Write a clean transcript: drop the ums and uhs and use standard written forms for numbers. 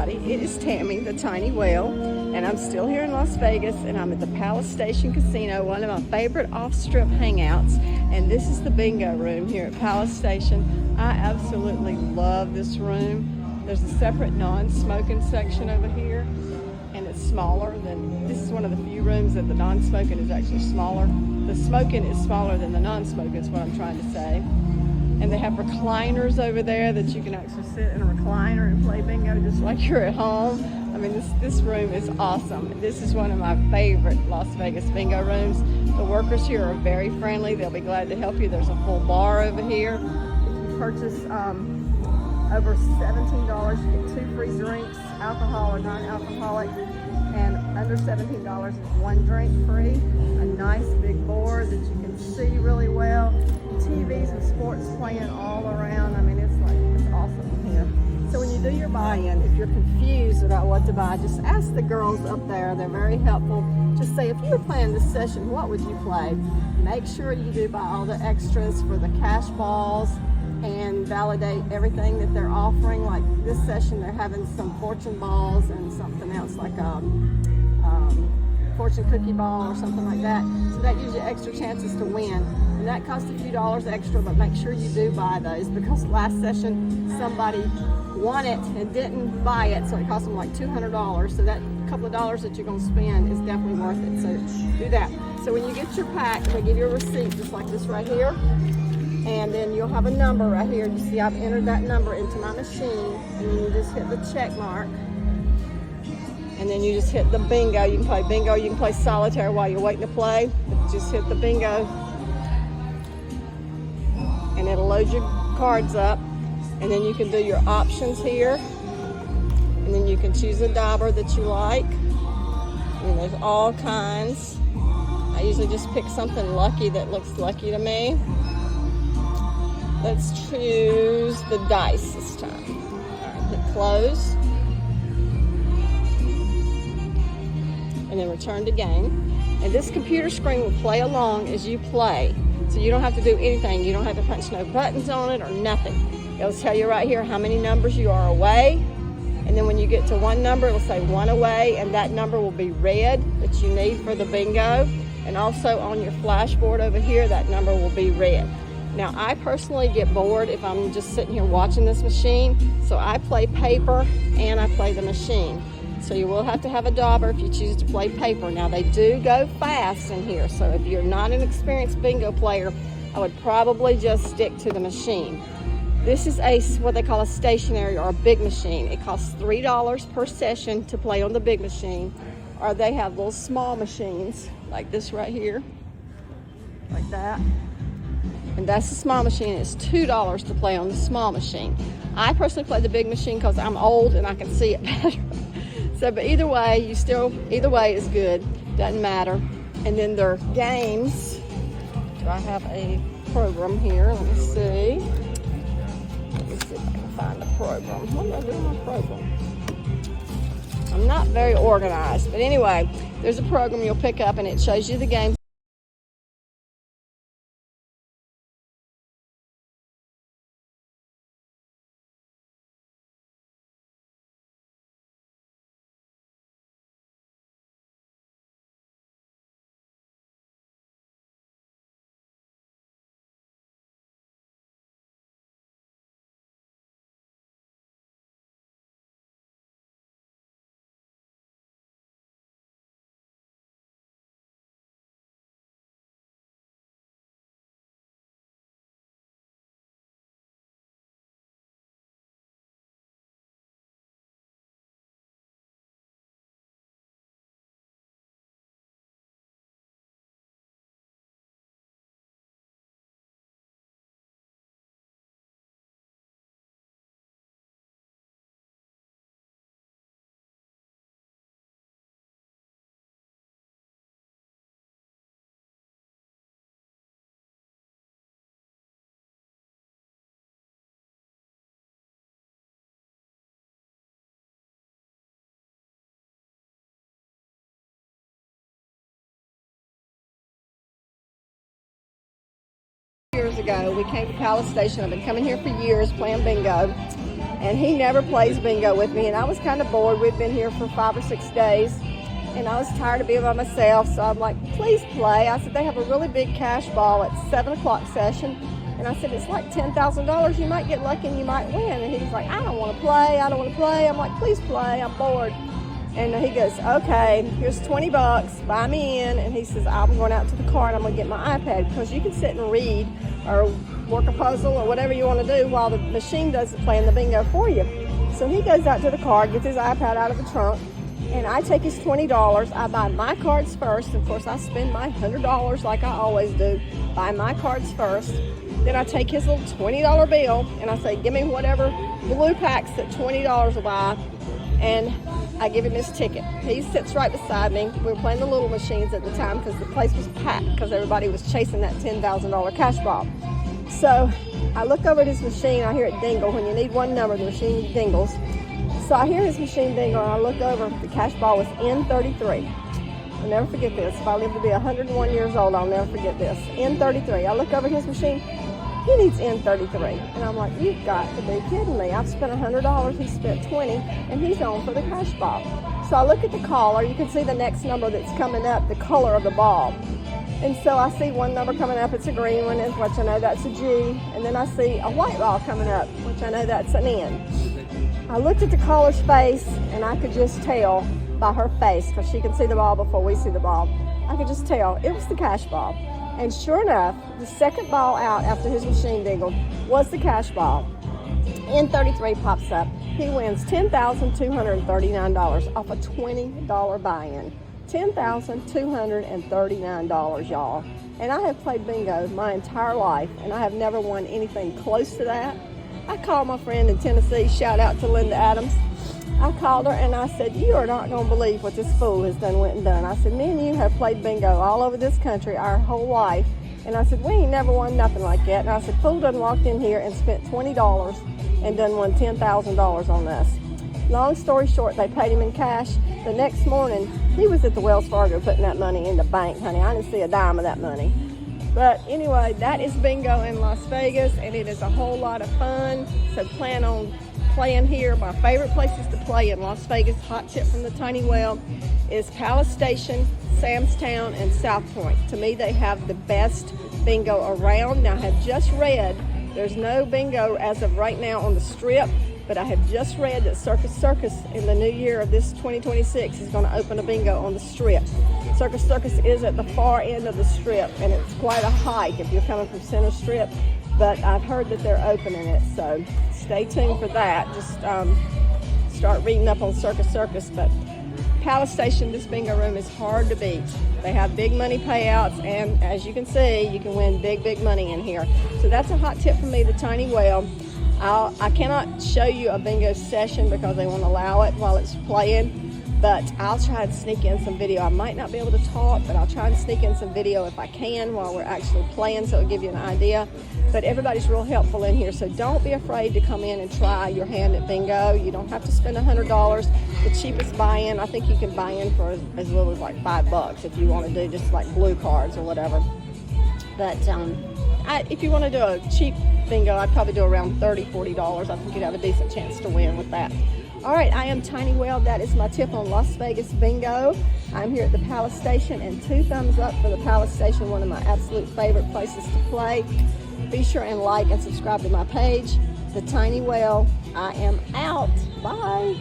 everybody. It is Tammy, the Tiny Whale, and I'm still here in Las Vegas, and I'm at the Palace Station Casino, one of my favorite off-strip hangouts, and this is the bingo room here at Palace Station. I absolutely love this room. There's a separate non-smoking section over here, and it's smaller than, this is one of the few rooms that the non-smoking is actually smaller. The smoking is smaller than the non-smoking is what I'm trying to say. And they have recliners over there that you can actually sit in a recliner and play bingo just like you're at home. I mean, this room is awesome. This is one of my favorite Las Vegas bingo rooms. The workers here are very friendly. They'll be glad to help you. There's a full bar over here. If you purchase over $17, you get 2 free drinks, alcohol or non-alcoholic, and under $17 is 1 drink free. A nice big board that you can see really well. TVs and sports playing all around. I mean, it's awesome here. So when you do your buy-in, if you're confused about what to buy, just ask the girls up there. They're very helpful. Just say, if you were playing this session, what would you play? Make sure you do buy all the extras for the cash balls and validate everything that they're offering. Like this session, they're having some fortune balls and something else like fortune cookie ball or something like that. So that gives you extra chances to win. And that costs a few dollars extra, but make sure you do buy those, because last session somebody won it and didn't buy it, so it cost them like $200. So that couple of dollars that you're going to spend is definitely worth it. So do that. So when you get your pack, they give you a receipt just like this right here. And then you'll have a number right here. You see I've entered that number into my machine, and then you just hit the check mark. And then you just hit the bingo. You can play bingo, you can play solitaire while you're waiting to play. But just hit the bingo. And it'll load your cards up. And then you can do your options here. And then you can choose a dauber that you like. And there's all kinds. I usually just pick something lucky that looks lucky to me. Let's choose the dice this time. All right, hit close. And then return to game. And this computer screen will play along as you play. So you don't have to do anything. You don't have to punch no buttons on it or nothing. It'll tell you right here how many numbers you are away. And then when you get to one number, it'll say 1 away, and that number will be red that you need for the bingo. And also on your flashboard over here, that number will be red. Now, I personally get bored if I'm just sitting here watching this machine. So I play paper and I play the machine. So you will have to have a dauber if you choose to play paper. Now they do go fast in here, so if you're not an experienced bingo player, I would probably just stick to the machine. This is what they call a stationary or a big machine. It costs $3 per session to play on the big machine, or they have little small machines like this right here, like that. And that's the small machine. It's $2 to play on the small machine. I personally play the big machine because I'm old and I can see it better. So, but either way is good. Doesn't matter. And then their games. Do I have a program here? Let me see. Let me see if I can find a program. What did I do with my program? I'm not very organized. But anyway, there's a program you'll pick up and it shows you the games. Years ago, we came to Palace Station. I've been coming here for years playing bingo. and he never plays bingo with me, and I was kind of bored. We'd been here for 5 or 6 days, and I was tired of being by myself, so I'm like, please play. I said, they have a really big cash ball at 7 o'clock session, and I said, it's like $10,000. You might get lucky and you might win. And he was like, I don't want to play. I don't want to play. I'm like, please play. I'm bored. And he goes, okay, here's $20, buy me in. And he says, I'm going out to the car and I'm going to get my iPad, because you can sit and read or work a puzzle or whatever you want to do while the machine does the playing the bingo for you. So he goes out to the car, gets his iPad out of the trunk, and I take his $20. I buy my cards first. Of course, I spend my $100 like I always do, buy my cards first. Then I take his little $20 bill and I say, give me whatever blue packs that $20 will buy, and I give him his ticket. He sits right beside me. We were playing the little machines at the time because the place was packed because everybody was chasing that $10,000 cash ball. So I look over at his machine. I hear it dingle. When you need one number, the machine dingles. So I hear his machine dingle, and I look over. The cash ball was N33. I'll never forget this. If I live to be 101 years old, I'll never forget this. N33. I look over at his machine. He needs N33. And I'm like, you've got to be kidding me. I've spent $100, he spent $20, and he's on for the cash ball. So I look at the caller. You can see the next number that's coming up, the color of the ball. And so I see one number coming up, it's a green one, which I know that's a G. And then I see a white ball coming up, which I know that's an N. I looked at the caller's face, and I could just tell by her face, because she can see the ball before we see the ball. I could just tell it was the cash ball. And sure enough, the second ball out after his machine dingled was the cash ball. N33 pops up. He wins $10,239 off a $20 buy-in. $10,239, y'all. And I have played bingo my entire life, and I have never won anything close to that. I called my friend in Tennessee, shout out to Linda Adams. I called her and I said, you are not going to believe what this fool has went and done. I said, me and you have played bingo all over this country our whole life. And I said, we ain't never won nothing like that. And I said, fool done walked in here and spent $20 and done won $10,000 on us. Long story short, they paid him in cash. The next morning, he was at the Wells Fargo putting that money in the bank, honey. I didn't see a dime of that money. But anyway, that is bingo in Las Vegas, and it is a whole lot of fun. So plan on playing here. My favorite places to play in Las Vegas, hot tip from the Tiny Well, is Palace Station, Sam's Town, and South Point. To me, they have the best bingo around. Now, I have just read there's no bingo as of right now on the Strip, but I have just read that Circus Circus in the new year of this 2026 is going to open a bingo on the Strip. Circus Circus is at the far end of the Strip, and it's quite a hike if you're coming from Center Strip, but I've heard that they're opening it, so stay tuned for that. Just start reading up on Circus Circus. But Palace Station, this bingo room is hard to beat. They have big money payouts, and as you can see, you can win big money in here. So that's a hot tip from me, the Tiny Well. I cannot show you a bingo session because they won't allow it while it's playing, but I'll try and sneak in some video. I might not be able to talk, but I'll try and sneak in some video if I can while we're actually playing, so it'll give you an idea. But everybody's real helpful in here, so don't be afraid to come in and try your hand at bingo. You don't have to spend $100. The cheapest buy-in, I think you can buy in for as little as like $5 if you want to do just like blue cards or whatever. But if you want to do a cheap bingo, I'd probably do around $30, $40. I think you'd have a decent chance to win with that. All right, I am Tiny Well. That is my tip on Las Vegas bingo. I'm here at the Palace Station, and 2 thumbs up for the Palace Station, one of my absolute favorite places to play. Be sure and like and subscribe to my page, The Tiny Well. I am out. Bye.